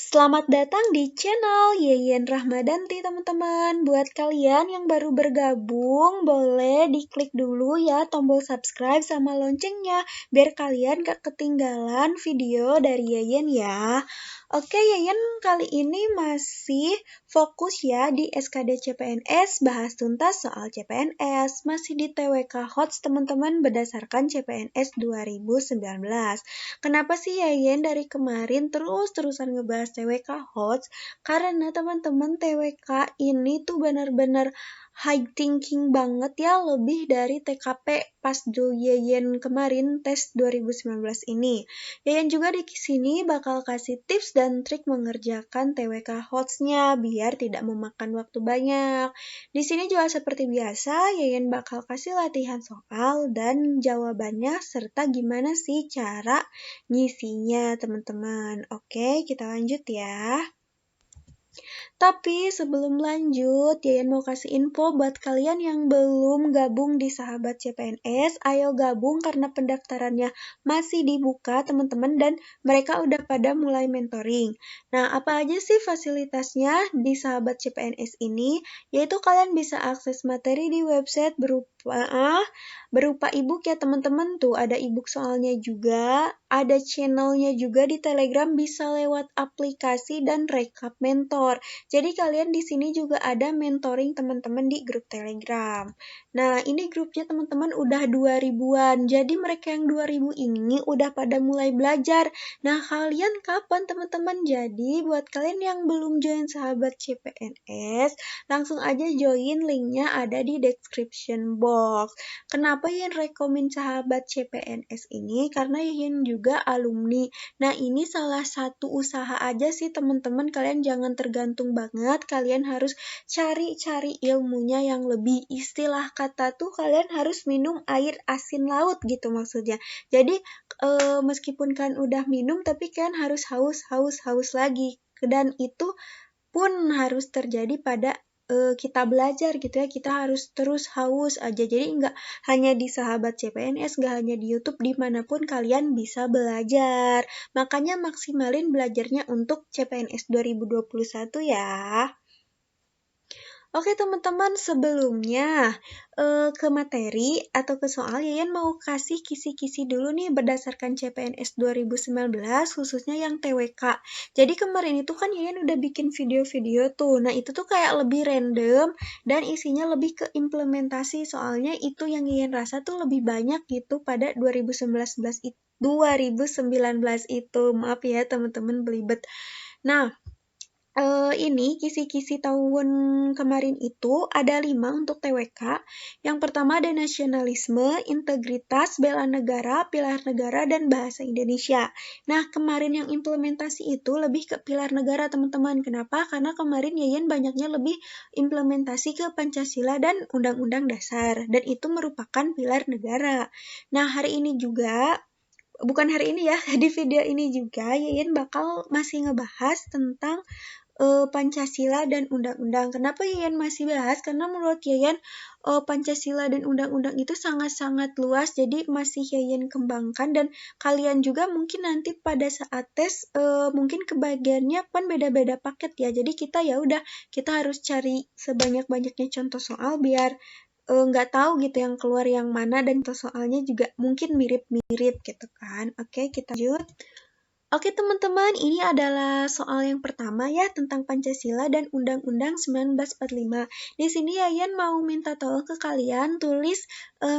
Selamat datang di channel Yeyen Rahmadanti teman-teman. Buat kalian yang baru bergabung, boleh diklik dulu ya tombol subscribe sama loncengnya, biar kalian gak ketinggalan video dari Yeyen ya. Oke, Yeyen kali ini masih fokus ya di SKD CPNS, bahas tuntas soal CPNS. Masih di TWK HOTS teman-teman berdasarkan CPNS 2019. Kenapa sih Yeyen dari kemarin terus-terusan ngebahas TWK HOTS? Karena teman-teman TWK ini tuh benar-benar high thinking banget ya, lebih dari TKP pas Yeyen kemarin tes 2019 ini. Yeyen juga di sini bakal kasih tips dan trik mengerjakan TWK HOTS-nya biar tidak memakan waktu banyak. Di sini juga seperti biasa, Yeyen bakal kasih latihan soal dan jawabannya serta gimana sih cara ngisinya teman-teman. Oke, kita lanjut ya. Tapi sebelum lanjut, Yayan mau kasih info buat kalian yang belum gabung di Sahabat CPNS. Ayo gabung karena pendaftarannya masih dibuka teman-teman dan mereka udah pada mulai mentoring. Nah, apa aja sih fasilitasnya di Sahabat CPNS ini? Yaitu kalian bisa akses materi di website berupa ebook ya teman-teman. Tuh ada ebook soalnya juga, ada channelnya juga di Telegram, bisa lewat aplikasi dan rekap mentor. Jadi kalian di sini juga ada mentoring teman-teman di grup Telegram. Nah, ini grupnya teman-teman udah 2000-an. Jadi mereka yang 2000 ini udah pada mulai belajar. Nah, kalian kapan teman-teman? Jadi buat kalian yang belum join Sahabat CPNS, langsung aja join, linknya ada di description box. Kenapa Yen rekomen Sahabat CPNS ini? Karena Yen juga alumni. Nah, ini salah satu usaha aja sih teman-teman, kalian jangan tergantung banget, kalian harus cari-cari ilmunya yang lebih. Istilah kata tuh kalian harus minum air asin laut gitu maksudnya. Jadi meskipun kalian udah minum tapi kalian harus haus lagi. Dan itu pun harus terjadi pada kita belajar gitu ya, kita harus terus haus aja. Jadi nggak hanya di Sahabat CPNS, nggak hanya di YouTube, dimanapun kalian bisa belajar. Makanya maksimalin belajarnya untuk CPNS 2021 ya. Oke teman-teman, sebelumnya ke materi atau ke soal, Yayan mau kasih kisi-kisi dulu nih berdasarkan CPNS 2019, khususnya yang TWK. Jadi kemarin itu kan Yayan udah bikin video-video tuh, nah itu tuh kayak lebih random dan isinya lebih ke implementasi, soalnya itu yang Yayan rasa tuh lebih banyak gitu pada 2019 itu, maaf ya teman-teman belibet. Nah, ini kisi-kisi tahun kemarin itu ada 5 untuk TWK. Yang pertama ada nasionalisme, integritas, bela negara, pilar negara, dan bahasa Indonesia. Nah, kemarin yang implementasi itu lebih ke pilar negara, teman-teman. Kenapa? Karena kemarin Yayan banyaknya lebih implementasi ke Pancasila dan Undang-Undang Dasar. Dan itu merupakan pilar negara. Nah, hari ini juga, bukan hari ini ya, di video ini juga Yayan bakal masih ngebahas tentang Pancasila dan undang-undang. Kenapa Yayan masih bahas? Karena menurut Yayan Pancasila dan undang-undang itu sangat-sangat luas, jadi masih Yayan kembangkan dan kalian juga mungkin nanti pada saat tes mungkin kebagiannya kan beda-beda paket ya. Jadi kita ya udah, kita harus cari sebanyak-banyaknya contoh soal biar nggak tahu gitu yang keluar yang mana, dan contoh soalnya juga mungkin mirip-mirip gitu kan. Oke, kita lanjut. Oke teman-teman, ini adalah soal yang pertama ya tentang Pancasila dan Undang-Undang 1945. Di sini Yayan mau minta tolong ke kalian tulis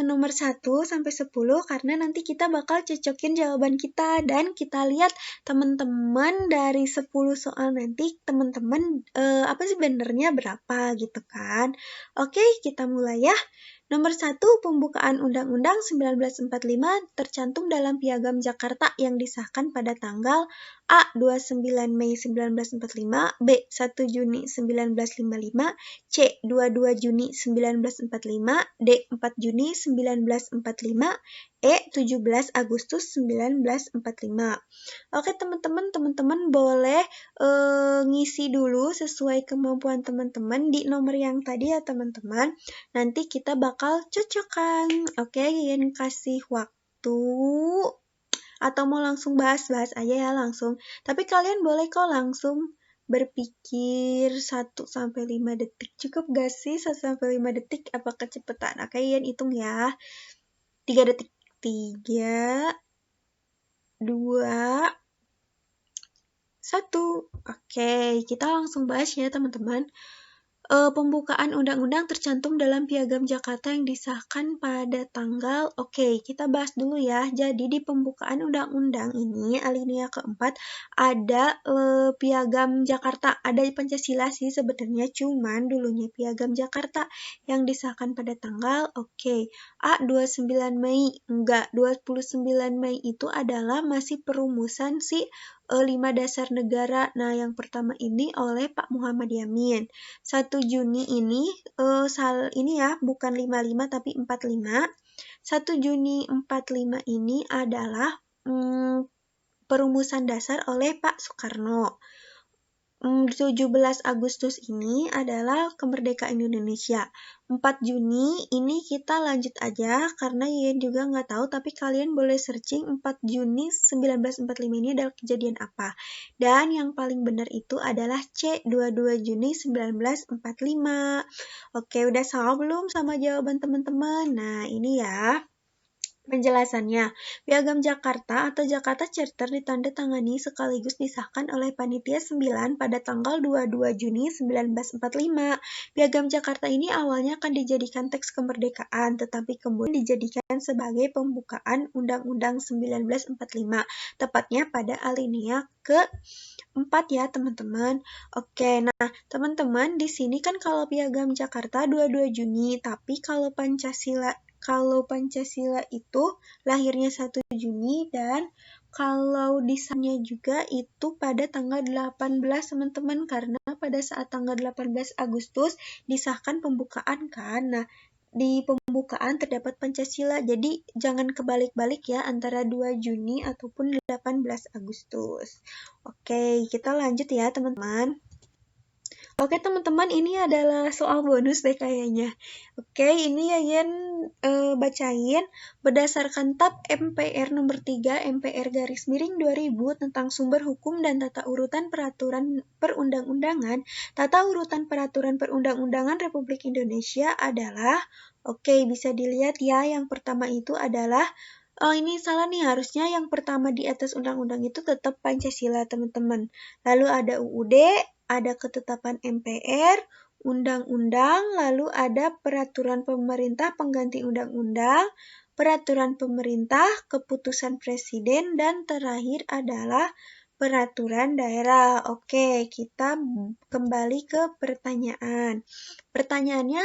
nomor 1 sampai 10 karena nanti kita bakal cocokin jawaban kita dan kita lihat teman-teman dari 10 soal nanti teman-teman apa sih benernya berapa gitu kan. Oke, kita mulai ya. Nomor 1, pembukaan Undang-Undang 1945 tercantum dalam Piagam Jakarta yang disahkan pada tanggal A. 29 Mei 1945, B. 1 Juni 1955, C. 22 Juni 1945, D. 4 Juni 1945, E. 17 Agustus 1945. Oke teman-teman boleh ngisi dulu sesuai kemampuan teman-teman di nomor yang tadi ya teman-teman. Nanti kita bakal cocokkan. Oke, Yayan kasih waktu Atau mau langsung bahas-bahas aja ya langsung. Tapi kalian boleh kok langsung berpikir 1-5 detik. Cukup gak sih 1-5 detik? Apakah cepetan? Oke, kalian hitung ya. 3 detik. 3, 2, 1. Oke, kita langsung bahas ya teman-teman. Pembukaan undang-undang tercantum dalam Piagam Jakarta yang disahkan pada tanggal. Oke, kita bahas dulu ya. Jadi di pembukaan undang-undang ini alinea keempat ada Piagam Jakarta, ada Pancasila sih sebenarnya, cuman dulunya Piagam Jakarta yang disahkan pada tanggal A 29 Mei. Enggak, 29 Mei itu adalah masih perumusan si 5 dasar negara. Nah, yang pertama ini oleh Pak Muhammad Yamin. 1 Juni ini, ini ya, bukan 55 tapi 45. 1 Juni 45 ini adalah perumusan dasar oleh Pak Soekarno. 17 Agustus ini adalah kemerdekaan Indonesia. 4 Juni ini kita lanjut aja karena Yen juga nggak tahu, tapi kalian boleh searching 4 Juni 1945 ini adalah kejadian apa. Dan yang paling benar itu adalah C, 22 Juni 1945. Oke, udah sama belum sama jawaban teman-teman? Nah, ini ya penjelasannya. Piagam Jakarta atau Jakarta Charter ditandatangani sekaligus disahkan oleh Panitia 9 pada tanggal 22 Juni 1945. Piagam Jakarta ini awalnya akan dijadikan teks kemerdekaan, tetapi kemudian dijadikan sebagai pembukaan Undang-Undang 1945, tepatnya pada alinea ke-4 ya teman-teman. Oke, nah teman-teman di sini kan kalau Piagam Jakarta 22 Juni, tapi kalau Pancasila itu lahirnya 1 Juni dan kalau disahkannya juga itu pada tanggal 18 teman-teman, karena pada saat tanggal 18 Agustus disahkan pembukaan kan. Nah, di pembukaan terdapat Pancasila, jadi jangan kebalik-balik ya antara 2 Juni ataupun 18 Agustus. Oke, kita lanjut ya teman-teman. Oke teman-teman, ini adalah soal bonus deh kayaknya. Oke, ini Yayan bacain. Berdasarkan TAP MPR nomor 3 MPR garis miring 2000 tentang sumber hukum dan tata urutan peraturan perundang-undangan, tata urutan peraturan perundang-undangan Republik Indonesia adalah, oke bisa dilihat ya, yang pertama itu adalah, oh ini salah nih, harusnya yang pertama di atas undang-undang itu tetap Pancasila teman-teman. Lalu ada UUD, ada ketetapan MPR, undang-undang, lalu ada peraturan pemerintah pengganti undang-undang, peraturan pemerintah, keputusan presiden, dan terakhir adalah peraturan daerah. Oke, kita kembali ke pertanyaan. Pertanyaannya,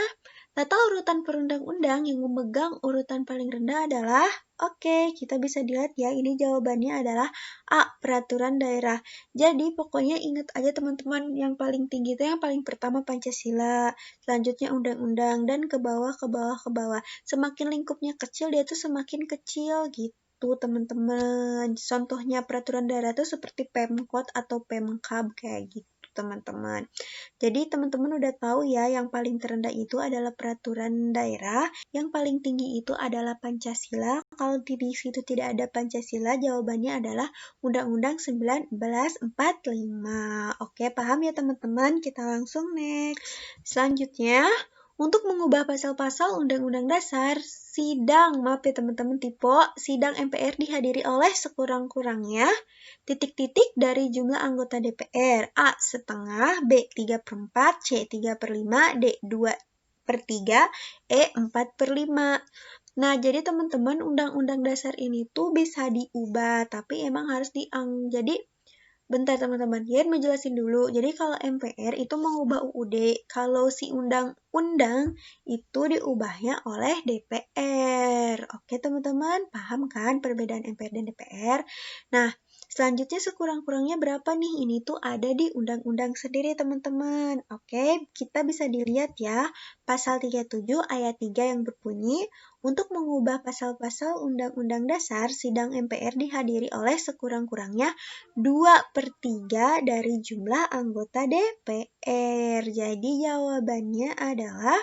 tata urutan perundang-undang yang memegang urutan paling rendah adalah, oke, kita bisa dilihat ya, ini jawabannya adalah A, peraturan daerah. Jadi pokoknya ingat aja teman-teman, yang paling tinggi itu yang paling pertama Pancasila, selanjutnya undang-undang, dan ke bawah, ke bawah, ke bawah. Semakin lingkupnya kecil, dia tuh semakin kecil gitu teman-teman. Contohnya peraturan daerah tuh seperti Pemkot atau Pemkab kayak gitu teman-teman. Jadi teman-teman udah tahu ya, yang paling terendah itu adalah peraturan daerah, yang paling tinggi itu adalah Pancasila. Kalau di situ tidak ada Pancasila, jawabannya adalah Undang-Undang 1945. Oke, paham ya teman-teman? Kita langsung next. Selanjutnya, untuk mengubah pasal-pasal Undang-Undang Dasar, sidang MPR dihadiri oleh sekurang-kurangnya titik-titik dari jumlah anggota DPR. A, setengah, B, 3/4, C, 3/5, D, 2/3, E, 4/5. Nah, jadi teman-teman, Undang-Undang Dasar ini tuh bisa diubah, tapi emang harus jadi bentar teman-teman, Yen menjelasin dulu. Jadi kalau MPR itu mengubah UUD, kalau si undang-undang itu diubahnya oleh DPR. Oke teman-teman, paham kan perbedaan MPR dan DPR? Nah, selanjutnya sekurang-kurangnya berapa nih? Ini tuh ada di undang-undang sendiri teman-teman. Oke, kita bisa dilihat ya, pasal 37 ayat 3 yang berbunyi, untuk mengubah pasal-pasal Undang-Undang Dasar, sidang MPR dihadiri oleh sekurang-kurangnya 2/3 dari jumlah anggota DPR. Jadi jawabannya adalah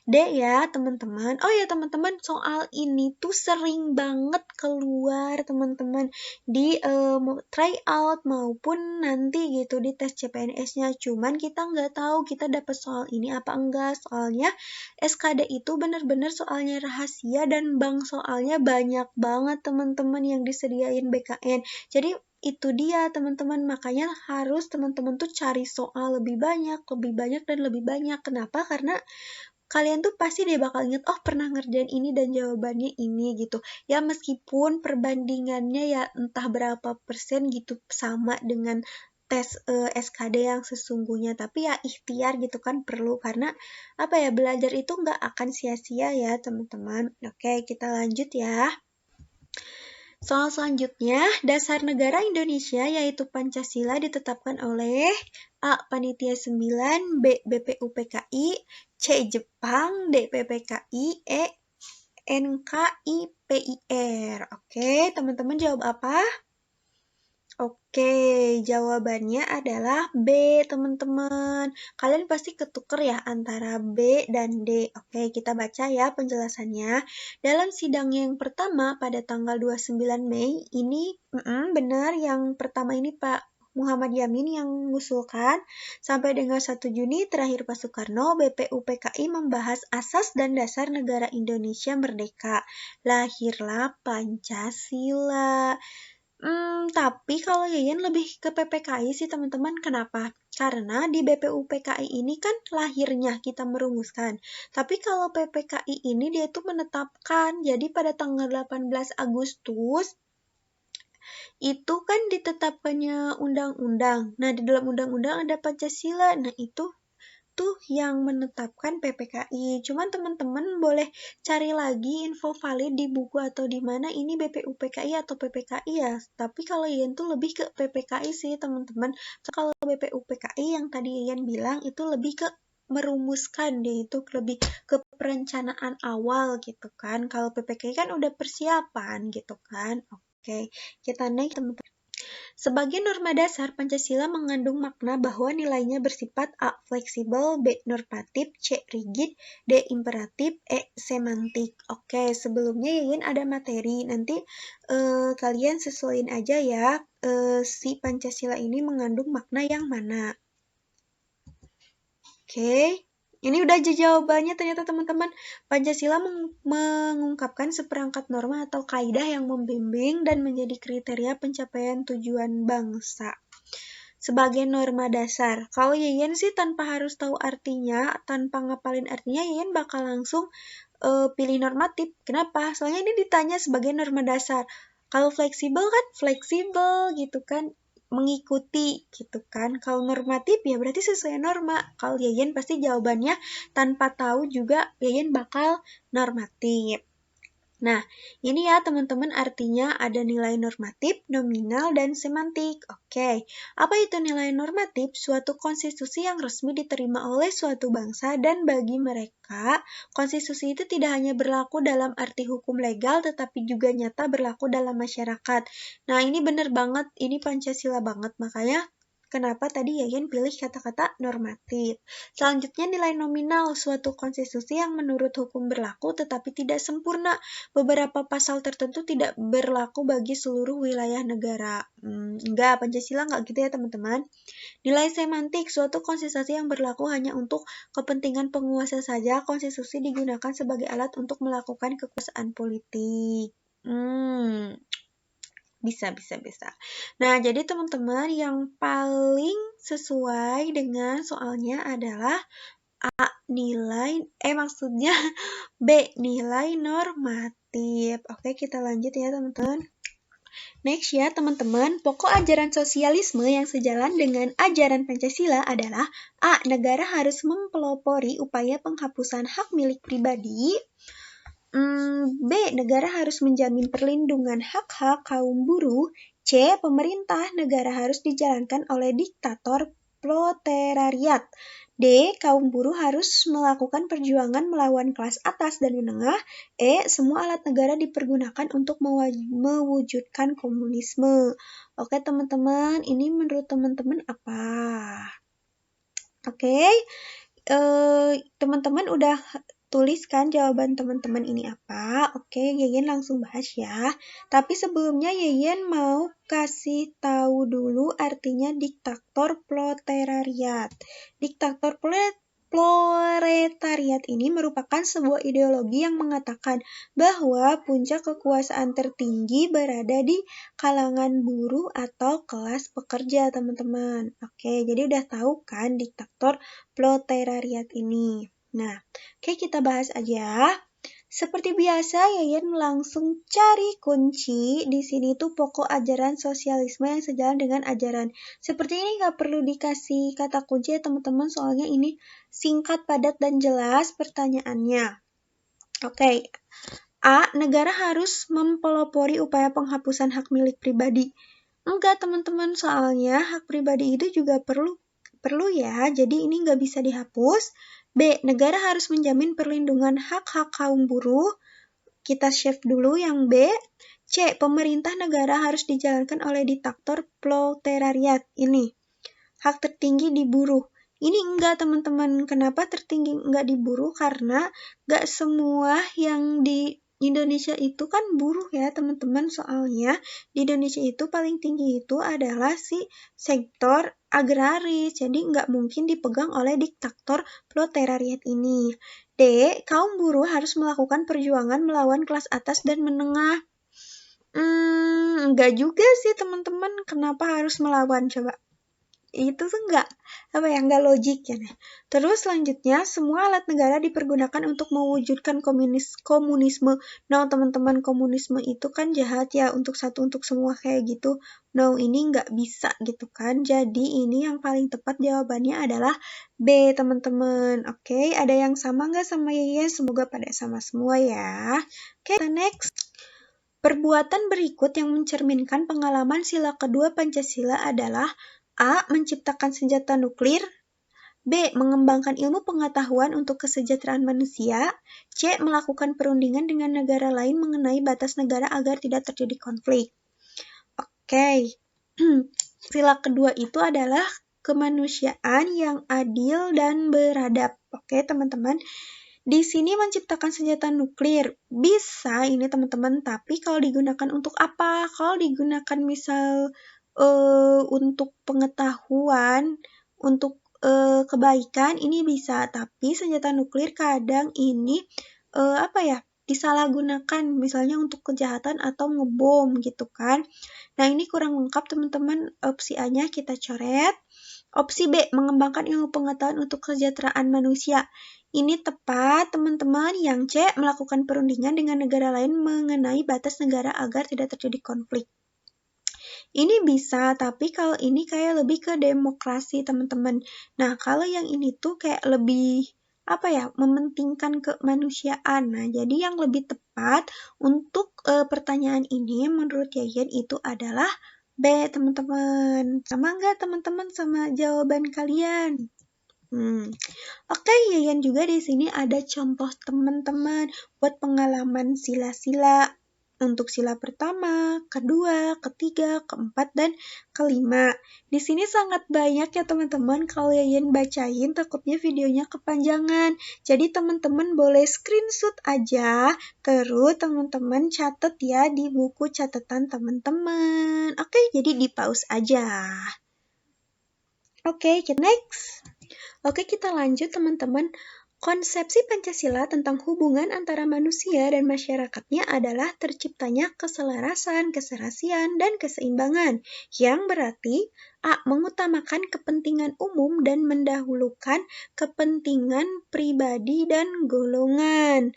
D ya teman-teman. Oh ya teman-teman, soal ini tuh sering banget keluar teman-teman di try out maupun nanti gitu di tes CPNS-nya. Cuman kita nggak tahu kita dapat soal ini apa enggak. Soalnya SKD itu benar-benar soalnya rahasia dan bank soalnya banyak banget teman-teman yang disediain BKN. Jadi itu dia teman-teman, makanya harus teman-teman tuh cari soal lebih banyak dan lebih banyak. Kenapa? Karena kalian tuh pasti dia bakal inget, oh pernah ngerjain ini dan jawabannya ini gitu. Ya meskipun perbandingannya ya entah berapa persen gitu sama dengan tes SKD yang sesungguhnya. Tapi ya ikhtiar gitu kan perlu, karena apa ya, belajar itu nggak akan sia-sia ya teman-teman. Oke, kita lanjut ya. Soal selanjutnya, dasar negara Indonesia yaitu Pancasila ditetapkan oleh A. Panitia 9, B. BPUPKI, C. Jepang, D. PPKI, E. NKIPIR. Oke, teman-teman jawab apa? Oke, jawabannya adalah B, teman-teman. Kalian pasti ketuker ya antara B dan D. Oke, kita baca ya penjelasannya. Dalam sidang yang pertama pada tanggal 29 Mei, ini benar yang pertama ini Pak Muhammad Yamin yang mengusulkan. Sampai dengan 1 Juni terakhir Pak Soekarno, BPUPKI membahas asas dan dasar negara Indonesia merdeka. Lahirlah Pancasila. Tapi kalau Yayan lebih ke PPKI sih teman-teman. Kenapa? Karena di BPUPKI ini kan lahirnya kita merumuskan. Tapi kalau PPKI ini dia tuh menetapkan. Jadi pada tanggal 18 Agustus itu kan ditetapkannya undang-undang. Nah, di dalam undang-undang ada Pancasila. Nah, itu tuh yang menetapkan PPKI. Cuman teman-teman boleh cari lagi info valid di buku atau di mana ini BPUPKI atau PPKI ya. Tapi kalau Ian tuh lebih ke PPKI sih teman-teman. Kalau BPUPKI yang tadi Ian bilang itu lebih ke merumuskan, dia itu lebih ke perencanaan awal gitu kan. Kalau PPKI kan udah persiapan gitu kan. Oke, kita naik teman-teman. Sebagai norma dasar, Pancasila mengandung makna bahwa nilainya bersifat A. fleksibel, B. normatif, C. rigid, D. imperatif, E. semantik. Oke, sebelumnya Yayan ada materi. Nanti kalian sesuaiin aja ya si Pancasila ini mengandung makna yang mana. Oke. Ini udah aja jawabannya ternyata teman-teman. Pancasila mengungkapkan seperangkat norma atau kaidah yang membimbing dan menjadi kriteria pencapaian tujuan bangsa. Sebagai norma dasar. Kalau Yayan sih tanpa harus tahu artinya, tanpa ngapalin artinya, Yayan bakal langsung pilih normatif. Kenapa? Soalnya ini ditanya sebagai norma dasar. Kalau fleksibel kan fleksibel gitu kan, mengikuti gitu kan. Kalau normatif ya berarti sesuai norma. Kalau Yayan pasti jawabannya tanpa tahu juga Yayan bakal normatif. Nah, ini ya teman-teman artinya ada nilai normatif, nominal, dan semantik. Oke, apa itu nilai normatif? Suatu konstitusi yang resmi diterima oleh suatu bangsa dan bagi mereka, konstitusi itu tidak hanya berlaku dalam arti hukum legal, tetapi juga nyata berlaku dalam masyarakat. Nah, ini benar banget, ini Pancasila banget, makanya kenapa tadi Yayan pilih kata-kata normatif. Selanjutnya nilai nominal, suatu konstitusi yang menurut hukum berlaku tetapi tidak sempurna. Beberapa pasal tertentu tidak berlaku bagi seluruh wilayah negara. Enggak, Pancasila enggak gitu ya teman-teman. Nilai semantik, suatu konstitusi yang berlaku hanya untuk kepentingan penguasa saja. Konstitusi digunakan sebagai alat untuk melakukan kekuasaan politik. Bisa. Nah, jadi teman-teman yang paling sesuai dengan soalnya adalah A. maksudnya B. Nilai normatif. Oke, kita lanjut ya teman-teman. Next ya teman-teman, pokok ajaran sosialisme yang sejalan dengan ajaran Pancasila adalah A. Negara harus mempelopori upaya penghapusan hak milik pribadi. B. Negara harus menjamin perlindungan hak-hak kaum buruh. C. Pemerintah negara harus dijalankan oleh diktator proletariat. D. Kaum buruh harus melakukan perjuangan melawan kelas atas dan menengah. E. Semua alat negara dipergunakan untuk mewujudkan komunisme. Oke teman-teman, ini menurut teman-teman apa? Oke, teman-teman udah tuliskan jawaban teman-teman ini apa. Oke, Yeyen langsung bahas ya. Tapi sebelumnya Yeyen mau kasih tahu dulu artinya diktator proletariat. Diktator proletariat ini merupakan sebuah ideologi yang mengatakan bahwa puncak kekuasaan tertinggi berada di kalangan buruh atau kelas pekerja, teman-teman. Oke, jadi udah tahu kan diktator proletariat ini. Nah, oke kita bahas aja. Seperti biasa, Yayan langsung cari kunci. Di sini tuh pokok ajaran sosialisme yang sejalan dengan ajaran. Seperti ini nggak perlu dikasih kata kunci ya teman-teman, soalnya ini singkat, padat, dan jelas pertanyaannya. Oke, A. Negara harus mempelopori upaya penghapusan hak milik pribadi. Enggak teman-teman, soalnya hak pribadi itu juga perlu ya, jadi ini nggak bisa dihapus. B. Negara harus menjamin perlindungan hak-hak kaum buruh. Kita save dulu yang B. C. Pemerintah negara harus dijalankan oleh diktator proletariat. Ini hak tertinggi di buruh. Ini enggak teman-teman. Kenapa tertinggi enggak di buruh? Karena enggak semua yang di Indonesia itu kan buruh ya teman-teman, soalnya di Indonesia itu paling tinggi itu adalah si sektor agraris, jadi nggak mungkin dipegang oleh diktator proletariat ini. D. Kaum buruh harus melakukan perjuangan melawan kelas atas dan menengah. Nggak juga sih teman-teman, kenapa harus melawan coba? Itu tuh nggak logik ya. Terus selanjutnya semua alat negara dipergunakan untuk mewujudkan komunisme. No teman-teman, komunisme itu kan jahat ya, untuk satu untuk semua kayak gitu. No, ini nggak bisa gitu kan. Jadi ini yang paling tepat jawabannya adalah B teman-teman. Oke, ada yang sama nggak sama Yeye? Semoga pada sama semua ya. Oke, next. Perbuatan berikut yang mencerminkan pengalaman sila kedua Pancasila adalah A. Menciptakan senjata nuklir. B. Mengembangkan ilmu pengetahuan untuk kesejahteraan manusia. C. Melakukan perundingan dengan negara lain mengenai batas negara agar tidak terjadi konflik. Oke. Sila kedua itu adalah kemanusiaan yang adil dan beradab. Oke, teman-teman. Di sini menciptakan senjata nuklir. Bisa ini teman-teman, tapi kalau digunakan untuk apa? Kalau digunakan misal untuk pengetahuan, untuk kebaikan ini bisa, tapi senjata nuklir kadang ini disalahgunakan, misalnya untuk kejahatan atau ngebom gitu kan. Nah ini kurang lengkap teman-teman, opsi A-nya kita coret. Opsi B, mengembangkan ilmu pengetahuan untuk kesejahteraan manusia. Ini tepat teman-teman. Yang C, melakukan perundingan dengan negara lain mengenai batas negara agar tidak terjadi konflik. Ini bisa, tapi kalau ini kayak lebih ke demokrasi, teman-teman. Nah, kalau yang ini tuh kayak lebih mementingkan kemanusiaan. Nah, jadi yang lebih tepat untuk pertanyaan ini menurut Yayan itu adalah B, teman-teman. Sama nggak teman-teman sama jawaban kalian? Oke, Yayan juga di sini ada contoh teman-teman buat pengalaman sila-sila. Untuk sila pertama, kedua, ketiga, keempat, dan kelima. Di sini sangat banyak ya teman-teman, kalau Yayan bacain takutnya videonya kepanjangan. Jadi teman-teman boleh screenshot aja, terus teman-teman catat ya di buku catatan teman-teman. Oke, jadi di pause aja. Oke, next. Oke, kita lanjut teman-teman. Konsepsi Pancasila tentang hubungan antara manusia dan masyarakatnya adalah terciptanya keselarasan, keserasian, dan keseimbangan, yang berarti A. Mengutamakan kepentingan umum dan mendahulukan kepentingan pribadi dan golongan.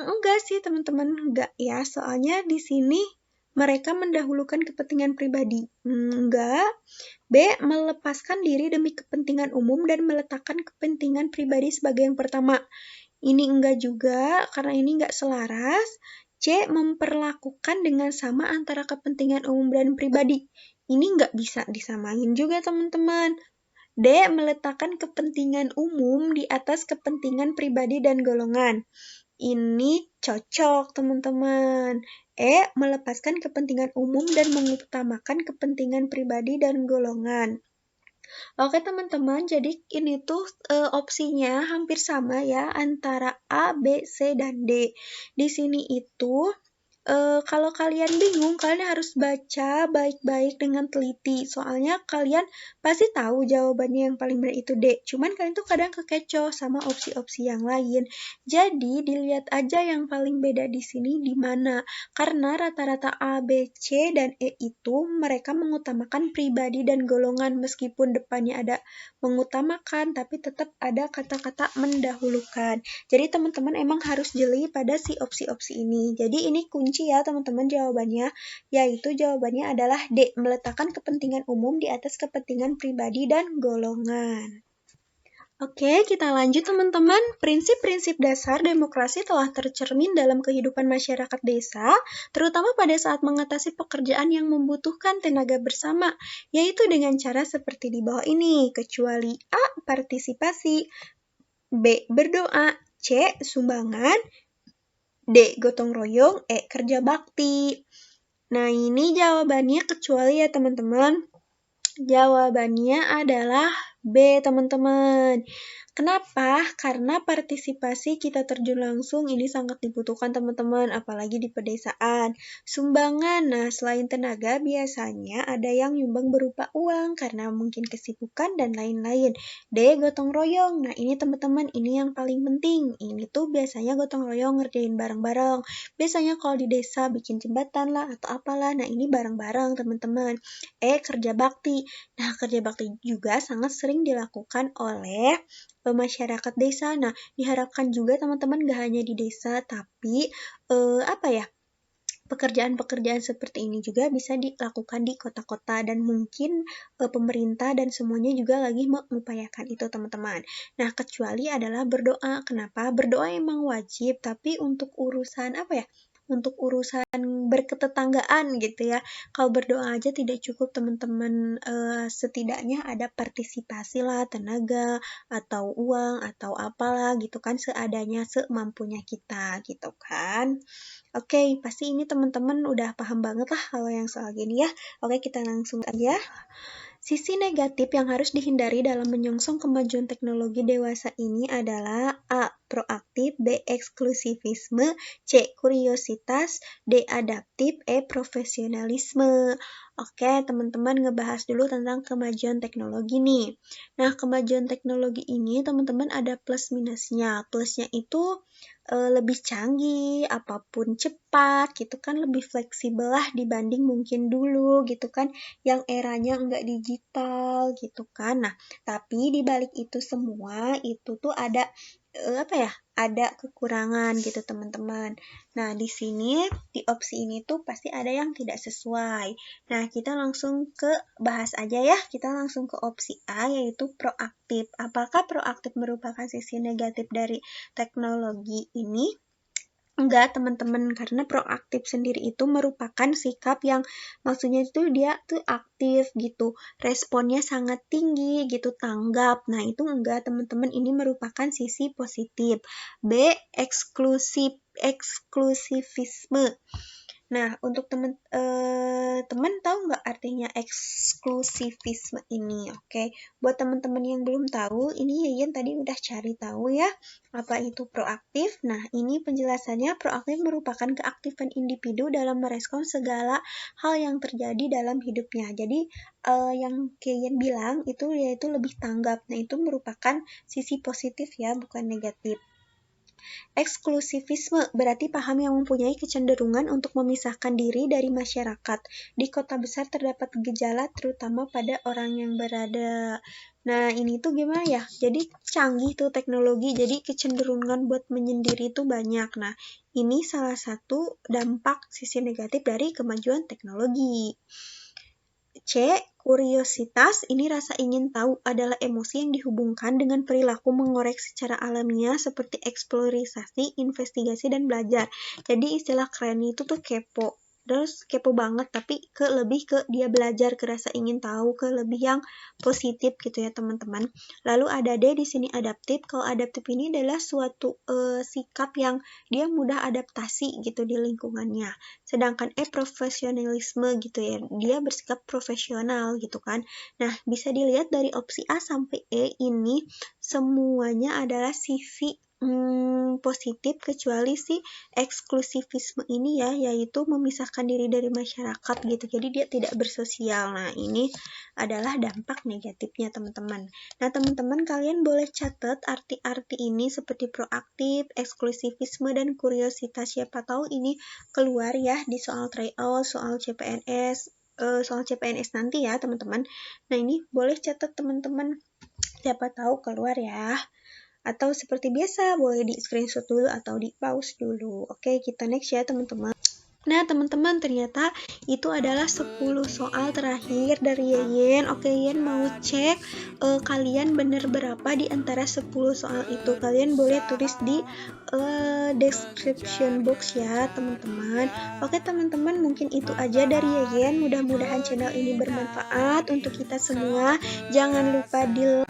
Enggak sih teman-teman, enggak ya, soalnya di sini mereka mendahulukan kepentingan pribadi. Enggak. B. Melepaskan diri demi kepentingan umum dan meletakkan kepentingan pribadi sebagai yang pertama. Ini enggak juga, karena ini enggak selaras. C. Memperlakukan dengan sama antara kepentingan umum dan pribadi. Ini enggak bisa disamain juga, teman-teman. D. Meletakkan kepentingan umum di atas kepentingan pribadi dan golongan. Ini cocok, teman-teman. E. Melepaskan kepentingan umum dan mengutamakan kepentingan pribadi dan golongan. Oke teman-teman, jadi ini tuh opsinya hampir sama ya antara A, B, C, dan D. Di sini itu kalau kalian bingung, kalian harus baca baik-baik dengan teliti. Soalnya kalian pasti tahu jawabannya yang paling benar itu D. Cuman kalian tuh kadang kekecoh sama opsi-opsi yang lain. Jadi dilihat aja yang paling beda di sini di mana. Karena rata-rata A, B, C, dan E itu mereka mengutamakan pribadi dan golongan meskipun depannya ada mengutamakan, tapi tetap ada kata-kata mendahulukan. Jadi teman-teman emang harus jeli pada si opsi-opsi ini. Jadi ini kunci ya teman-teman jawabannya, yaitu jawabannya adalah D, meletakkan kepentingan umum di atas kepentingan pribadi dan golongan. Oke, kita lanjut teman-teman. Prinsip-prinsip dasar demokrasi telah tercermin dalam kehidupan masyarakat desa, terutama pada saat mengatasi pekerjaan yang membutuhkan tenaga bersama, yaitu dengan cara seperti di bawah ini, kecuali A, partisipasi, B, berdoa, C, sumbangan, D, gotong royong, E, kerja bakti. Nah, ini jawabannya kecuali ya teman-teman. Jawabannya adalah B, teman-teman. Kenapa? Karena partisipasi kita terjun langsung ini sangat dibutuhkan teman-teman, apalagi di pedesaan. Sumbangan, nah selain tenaga biasanya ada yang nyumbang berupa uang karena mungkin kesibukan dan lain-lain. D, gotong royong. Nah ini teman-teman, ini yang paling penting. Ini tuh biasanya gotong royong ngerjain bareng-bareng. Biasanya kalau di desa bikin jembatan lah atau apalah, nah ini bareng-bareng teman-teman. E, kerja bakti. Nah kerja bakti juga sangat sering dilakukan oleh masyarakat desa. Nah, diharapkan juga teman-teman gak hanya di desa, tapi pekerjaan-pekerjaan seperti ini juga bisa dilakukan di kota-kota dan mungkin pemerintah dan semuanya juga lagi mengupayakan itu teman-teman. Nah, kecuali adalah berdoa. Kenapa? Berdoa emang wajib, tapi untuk urusan untuk urusan berketetanggaan gitu ya. Kalau berdoa aja tidak cukup teman-teman, setidaknya ada partisipasi lah, tenaga, atau uang, atau apalah gitu kan, seadanya, semampunya kita gitu kan. Oke, pasti ini teman-teman udah paham banget lah kalau yang soal gini ya. Oke, kita langsung aja. Sisi negatif yang harus dihindari dalam menyongsong kemajuan teknologi dewasa ini adalah A. Proaktif, B. Eksklusivisme, C. Kuriositas, D. Adaptif, E. Profesionalisme. Oke, teman-teman ngebahas dulu tentang kemajuan teknologi nih. Nah, kemajuan teknologi ini teman-teman ada plus minusnya. Plusnya itu lebih canggih, apapun cepat, gitu kan, lebih fleksibel lah dibanding mungkin dulu, gitu kan, yang eranya nggak digital, gitu kan. Nah, tapi di balik itu semua, itu tuh ada, ada kekurangan gitu, teman-teman. Nah, di sini, di opsi ini tuh pasti ada yang tidak sesuai. Nah, kita langsung ke bahas aja ya, kita langsung ke opsi A, yaitu proaktif. Apakah proaktif merupakan sisi negatif dari teknologi ini? Enggak, teman-teman, karena proaktif sendiri itu merupakan sikap yang maksudnya itu dia tuh aktif gitu, responnya sangat tinggi gitu, tanggap. Nah, itu enggak, teman-teman, ini merupakan sisi positif. B, eksklusivisme. Nah, untuk teman tahu nggak artinya eksklusivisme ini? Oke, buat teman-teman yang belum tahu, ini Yayan tadi udah cari tahu ya, apa itu proaktif. Nah, ini penjelasannya proaktif merupakan keaktifan individu dalam merespon segala hal yang terjadi dalam hidupnya. Jadi, yang Yayan bilang itu yaitu lebih tanggap. Nah, itu merupakan sisi positif ya, bukan negatif. Eksklusivisme berarti paham yang mempunyai kecenderungan untuk memisahkan diri dari masyarakat. Di kota besar terdapat gejala terutama pada orang yang berada. Nah, ini tuh gimana ya? Jadi canggih tuh teknologi, jadi kecenderungan buat menyendiri tuh banyak. Nah, ini salah satu dampak sisi negatif dari kemajuan teknologi. C. Kuriositas, ini rasa ingin tahu adalah emosi yang dihubungkan dengan perilaku mengorek secara alamiah seperti eksplorasi, investigasi, dan belajar. Jadi istilah keren itu tuh kepo. terus kepo banget, tapi lebih ke dia belajar, ke rasa ingin tahu, ke lebih yang positif gitu ya teman-teman. Lalu ada D di sini adaptif. Kalau adaptif ini adalah suatu sikap yang dia mudah adaptasi gitu di lingkungannya. Sedangkan E profesionalisme gitu ya, dia bersikap profesional gitu kan. Nah, bisa dilihat dari opsi A sampai E ini semuanya adalah sisi positif kecuali si eksklusivisme ini ya, yaitu memisahkan diri dari masyarakat gitu. Jadi dia tidak bersosial. Nah, ini adalah dampak negatifnya teman-teman. Nah, teman-teman kalian boleh catat arti-arti ini seperti proaktif, eksklusivisme, dan kuriositas. Siapa tahu ini keluar ya di soal tryout, soal CPNS nanti ya teman-teman. Nah, ini boleh catat teman-teman, siapa tahu keluar ya. Atau seperti biasa boleh di screenshot dulu atau di pause dulu. Oke, kita next ya teman-teman. Nah, teman-teman, ternyata itu adalah 10 soal terakhir dari Yeyen. Oke, Yeyen mau cek kalian bener berapa di antara 10 soal itu. Kalian boleh tulis di description box ya, teman-teman. Oke, teman-teman, mungkin itu aja dari Yeyen. Mudah-mudahan channel ini bermanfaat untuk kita semua. Jangan lupa di